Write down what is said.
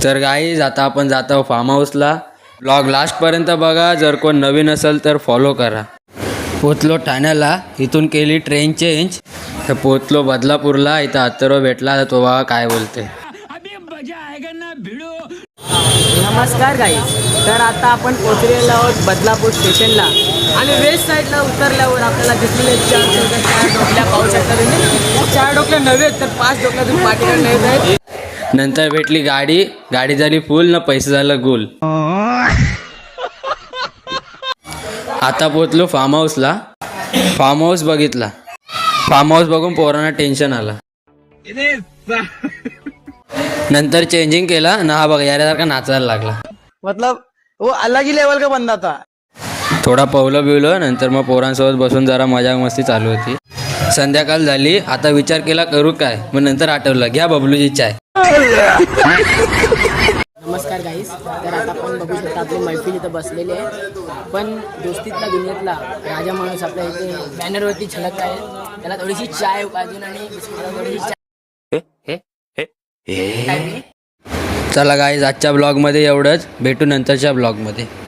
तर गाईज आता आपण जातो फार्म हाऊसला. ब्लॉग लास्टपर्यंत बघा. जर कोण नवीन असेल तर फॉलो करा. पोचलो ठाण्याला. इथून केली ट्रेन चेंज. तर पोचलो बदलापूरला. इथं अथर्व भेटला. तो बघा काय बोलते. नमस्कार गाईज. तर आता आपण पोचलेलो आहोत बदलापूर स्टेशनला आणि वेस्ट साईडला उतरल्यावर आपल्याला दिसलेले चार डोकल्या पाहू शकता तुम्ही. 4 डोकल्या नव्हे तर 5 डोकल्या तुम्ही पाठीकडे येत आहेत. नंतर भेटली गाडी. गाडी झाली फुल ना पैसे झालं गुल. आता पोचलो फार्म हाऊसला. फार्म हाऊस बघितला. फार्म हाऊस बघून पोरांना टेन्शन आला. नंतर चेंजिंग केला ना. हा बघ याच्यासारखा नाचायला लागला. मतलब वो अलग ही लेवल का बंदा था. थोडा पवलं बिवलं. नंतर मग पोरांसोबत बसून जरा मजा मस्ती चालू होती. संध्याकाळ झाली. आता विचार केला करू काय. मग नंतर आठवलं घ्या बबलूची चाय. नमस्कार गाईस. तर आता आपण बघू शकता आपली मैफिल इथं बसलेली आहे. पण दोस्तीतला दुनियेतला राजा माणूस आपल्या इथे बॅनरवरती झलक आहे. त्याला थोडीशी चाय अजून आणि बिस्किटाला थोडीशी चाय. चला गाईज आजच्या ब्लॉगमध्ये एवढंच. भेटू नंतरच्या ब्लॉगमध्ये.